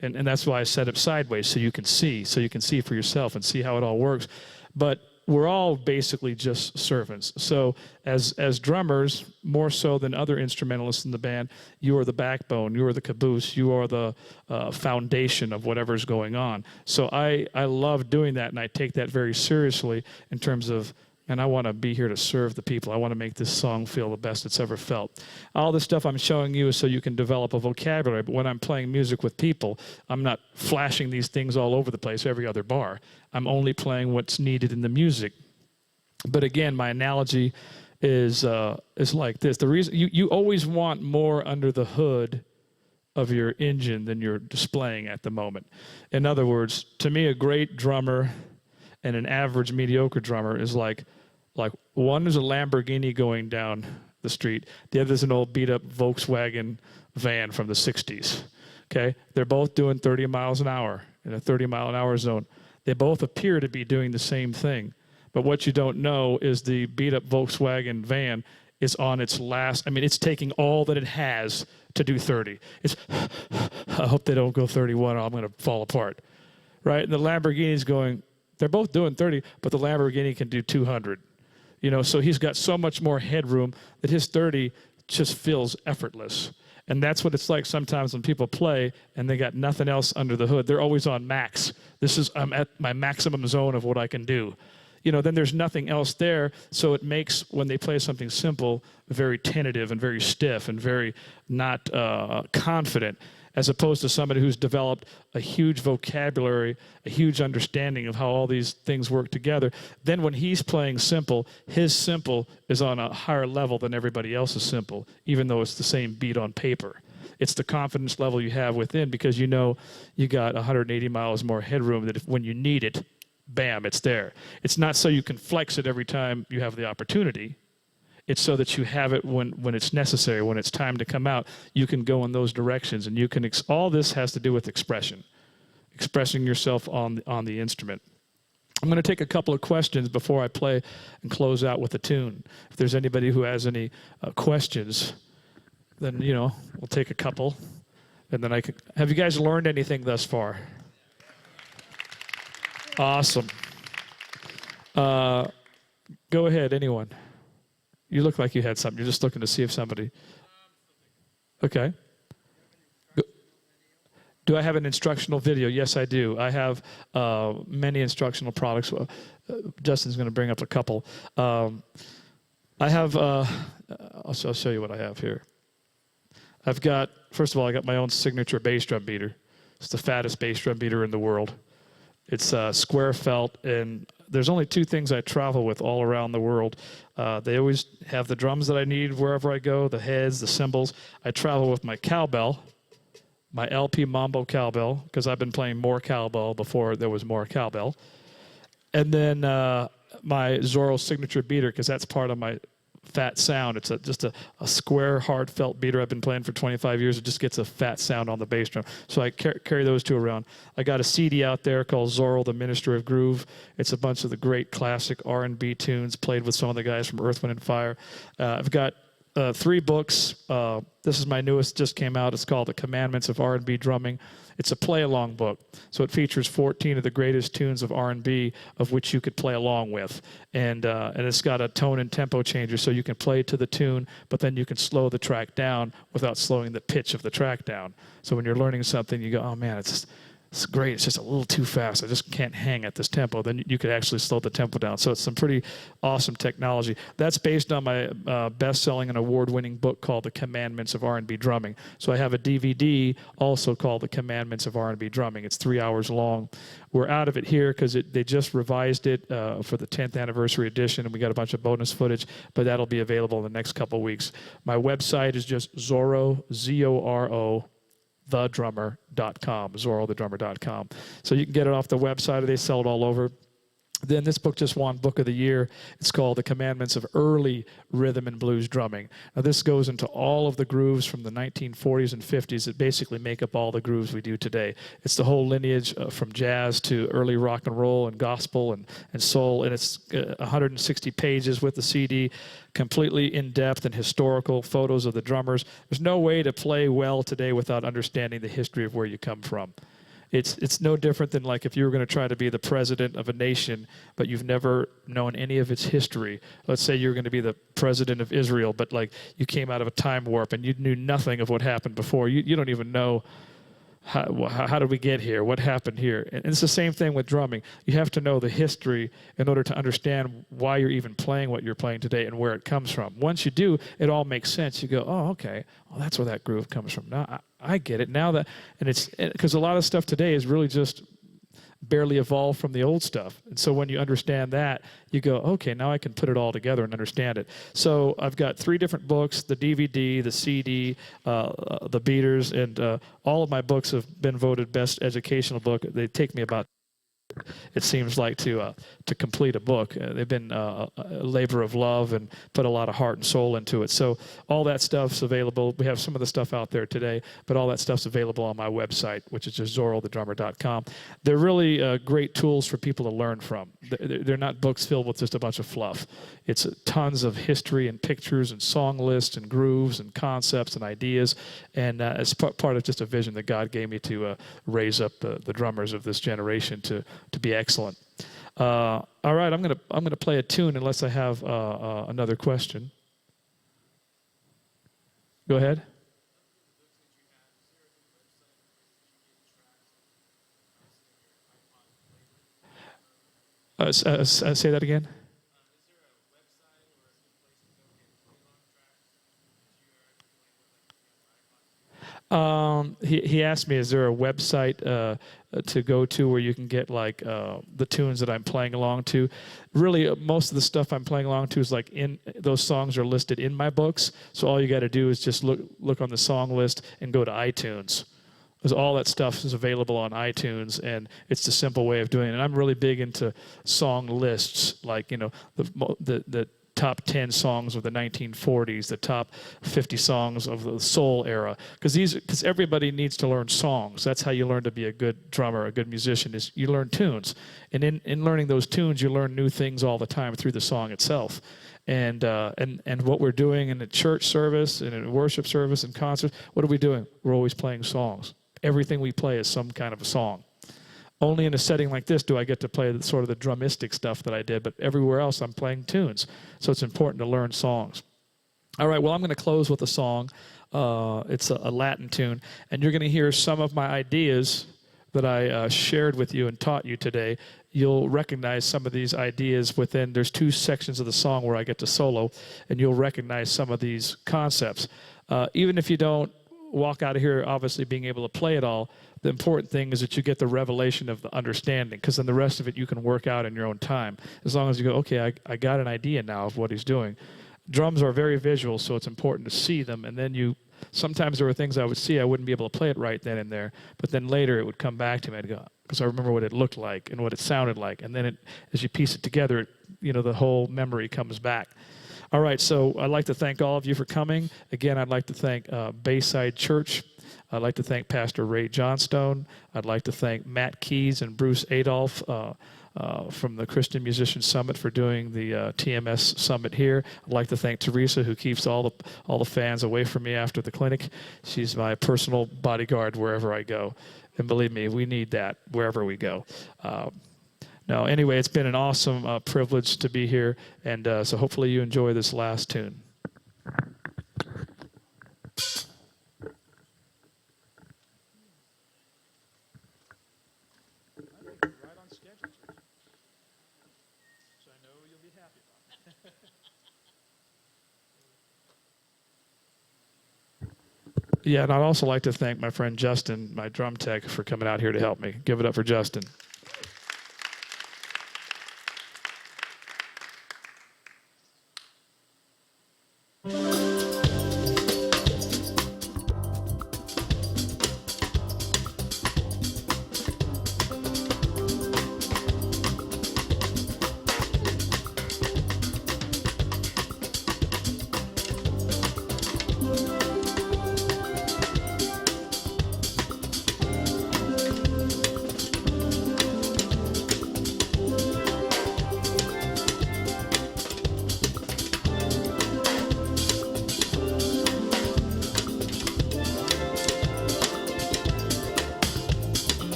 And that's why I set it sideways so you can see for yourself and see how it all works. But we're all basically just servants. So as drummers, more so than other instrumentalists in the band, you are the backbone, you are the caboose, you are the foundation of whatever's going on. So I love doing that, and I take that very seriously in terms of, and I want to be here to serve the people. I want to make this song feel the best it's ever felt. All this stuff I'm showing you is so you can develop a vocabulary, but when I'm playing music with people, I'm not flashing these things all over the place every other bar. I'm only playing what's needed in the music. But again, my analogy is like this. The reason you always want more under the hood of your engine than you're displaying at the moment. In other words, to me, a great drummer and an average mediocre drummer is like one is a Lamborghini going down the street, the other is an old beat up Volkswagen van from the 60s. Okay? They're both doing 30 miles an hour in a 30 mile an hour zone. They both appear to be doing the same thing. But what you don't know is the beat up Volkswagen van is on its last, it's taking all that it has to do 30. I hope they don't go 31 or I'm going to fall apart. Right? And the Lamborghini's going, they're both doing 30, but the Lamborghini can do 200. So he's got so much more headroom that his 30 just feels effortless. And that's what it's like sometimes when people play and they got nothing else under the hood. They're always on max. I'm at my maximum zone of what I can do. then there's nothing else there. So it makes, when they play something simple, very tentative and very stiff and very not confident, as opposed to somebody who's developed a huge vocabulary, a huge understanding of how all these things work together. Then when he's playing simple, his simple is on a higher level than everybody else's simple, even though it's the same beat on paper. It's the confidence level you have within, because you know you got 180 miles more headroom, that if, when you need it, bam, it's there. It's not so you can flex it every time you have the opportunity. It's so that you have it when it's necessary, when it's time to come out. You can go in those directions, and you can. All this has to do with expression, expressing yourself on the instrument. I'm going to take a couple of questions before I play and close out with a tune. If there's anybody who has any questions, then we'll take a couple, and then I can. Have you guys learned anything thus far? Awesome. Go ahead, anyone. You look like you had something. You're just looking to see if somebody. Okay. Do I have an instructional video? Yes, I do. I have many instructional products. Justin's going to bring up a couple. I have. I'll show you what I have here. I've got. First of all, I got my own signature bass drum beater. It's the fattest bass drum beater in the world. It's square felt, and there's only two things I travel with all around the world. They always have the drums that I need wherever I go, the heads, the cymbals. I travel with my cowbell, my LP Mambo cowbell, because I've been playing more cowbell before there was more cowbell. And then my Zorro signature beater, because that's part of my fat sound. It's just a square, hard felt beater I've been playing for 25 years. It just gets a fat sound on the bass drum. So I carry those two around. I got a CD out there called Zorro, the Minister of Groove. It's a bunch of the great classic R&B tunes played with some of the guys from Earth, Wind, and Fire. I've got 3 books. This is my newest, just came out. It's called The Commandments of R&B Drumming. It's a play-along book, so it features 14 of the greatest tunes of R&B of which you could play along with. And it's got a tone and tempo changer, so you can play to the tune, but then you can slow the track down without slowing the pitch of the track down. So when you're learning something, you go, oh man, it's great. It's just a little too fast. I just can't hang at this tempo. Then you could actually slow the tempo down. So it's some pretty awesome technology. That's based on my best-selling and award-winning book called The Commandments of R&B Drumming. So I have a DVD also called The Commandments of R&B Drumming. It's 3 hours long. We're out of it here because they just revised it for the 10th anniversary edition, and we got a bunch of bonus footage, but that'll be available in the next couple of weeks. My website is just Zorro, Z-O-R-O, thedrummer.com, ZorroTheDrummer.com. So you can get it off the website, or they sell it all over. Then this book just won Book of the Year. It's called The Commandments of Early Rhythm and Blues Drumming. Now this goes into all of the grooves from the 1940s and 50s that basically make up all the grooves we do today. It's the whole lineage from jazz to early rock and roll and gospel and soul, and it's 160 pages with the CD, completely in-depth and historical photos of the drummers. There's no way to play well today without understanding the history of where you come from. It's no different than like if you were going to try to be the president of a nation, but you've never known any of its history. Let's say you're going to be the president of Israel, but like you came out of a time warp and you knew nothing of what happened before. You don't even know how did we get here? What happened here? And it's the same thing with drumming. You have to know the history in order to understand why you're even playing what you're playing today and where it comes from. Once you do, it all makes sense. You go, oh, okay. Well, that's where that groove comes from. Now I get it. Now that, and it's because a lot of stuff today is really just barely evolved from the old stuff. And so when you understand that, you go, okay, now I can put it all together and understand it. So I've got 3 different books, the DVD, the CD, the beaters, and all of my books have been voted best educational book. They take me about, it seems like, to complete a book. They've been a labor of love and put a lot of heart and soul into it. So all that stuff's available. We have some of the stuff out there today, but all that stuff's available on my website, which is just ZorroTheDrummer.com. They're really great tools for people to learn from. They're not books filled with just a bunch of fluff. It's tons of history and pictures and song lists and grooves and concepts and ideas, and as part of just a vision that God gave me to raise up the drummers of this generation to be excellent. All right, I'm gonna play a tune unless I have another question. Go ahead. Say that again. He asked me, is there a website to go to where you can get like the tunes that I'm playing along to? Really, most of the stuff I'm playing along to is like those songs are listed in my books. So all you got to do is just look on the song list and go to iTunes. Because all that stuff is available on iTunes, and it's the simple way of doing it. And I'm really big into song lists, like the top 10 songs of the 1940s, the top 50 songs of the soul era, because everybody needs to learn songs. That's how you learn to be a good drummer, a good musician, is you learn tunes. And in learning those tunes, you learn new things all the time through the song itself. And what we're doing in the church service and in worship service and concerts, what are we doing? We're always playing songs. Everything we play is some kind of a song. Only in a setting like this do I get to play the drumistic stuff that I did, but everywhere else I'm playing tunes. So it's important to learn songs. All right, well, I'm going to close with a song. It's a Latin tune, and you're going to hear some of my ideas that I shared with you and taught you today. You'll recognize some of these ideas there's two sections of the song where I get to solo, and you'll recognize some of these concepts. Even if you don't walk out of here obviously being able to play it all, the important thing is that you get the revelation of the understanding, because then the rest of it you can work out in your own time. As long as you go, okay, I got an idea now of what he's doing. Drums are very visual, so it's important to see them, and then sometimes there were things I would see, I wouldn't be able to play it right then and there, but then later it would come back to me. I'd go, because I remember what it looked like and what it sounded like, and then as you piece it together, the whole memory comes back. All right, so I'd like to thank all of you for coming. Again, I'd like to thank Bayside Church. I'd like to thank Pastor Ray Johnstone. I'd like to thank Matt Keys and Bruce Adolph from the Christian Musician Summit for doing the TMS Summit here. I'd like to thank Teresa, who keeps all the fans away from me after the clinic. She's my personal bodyguard wherever I go. And believe me, we need that wherever we go. No, anyway, it's been an awesome privilege to be here, and so hopefully you enjoy this last tune. Right on schedule, so I know you'll be happy about it. Yeah, and I'd also like to thank my friend Justin, my drum tech, for coming out here to help me. Give it up for Justin.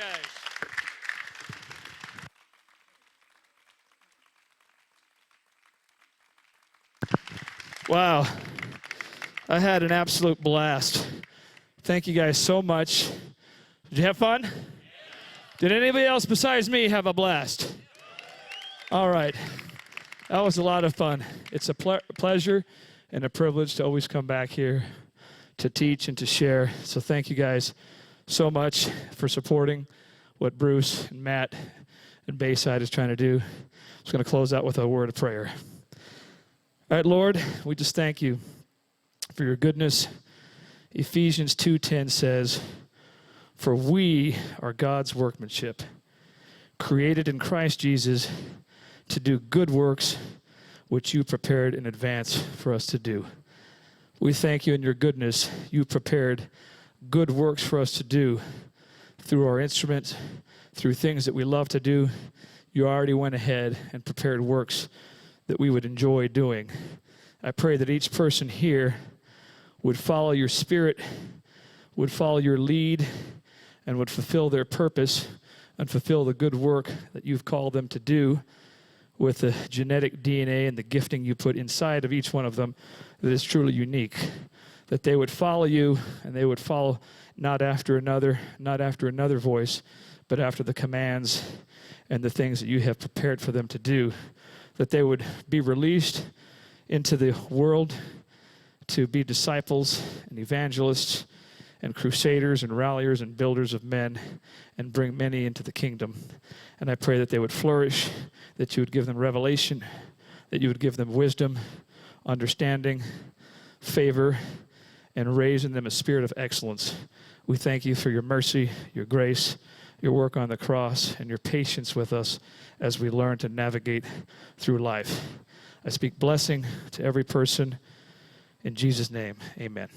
guys. Wow. I had an absolute blast. Thank you guys so much. Did you have fun? Did anybody else besides me have a blast? All right. That was a lot of fun. It's a pleasure and a privilege to always come back here to teach and to share. So thank you guys so much for supporting what Bruce and Matt and Bayside is trying to do. I'm just going to close out with a word of prayer. All right, Lord, we just thank you for your goodness. Ephesians 2:10 says, "For we are God's workmanship, created in Christ Jesus to do good works, which you prepared in advance for us to do." We thank you in your goodness. You prepared good works for us to do through our instruments, through things that we love to do. You already went ahead and prepared works that we would enjoy doing. I pray that each person here would follow your spirit, would follow your lead, and would fulfill their purpose and fulfill the good work that you've called them to do with the genetic DNA and the gifting you put inside of each one of them that is truly unique. That they would follow you, and they would follow not after another voice, but after the commands and the things that you have prepared for them to do. That they would be released into the world to be disciples and evangelists and crusaders and ralliers and builders of men and bring many into the kingdom. And I pray that they would flourish, that you would give them revelation, that you would give them wisdom, understanding, favor, and raise in them a spirit of excellence. We thank you for your mercy, your grace, your work on the cross, and your patience with us as we learn to navigate through life. I speak blessing to every person. In Jesus' name, amen.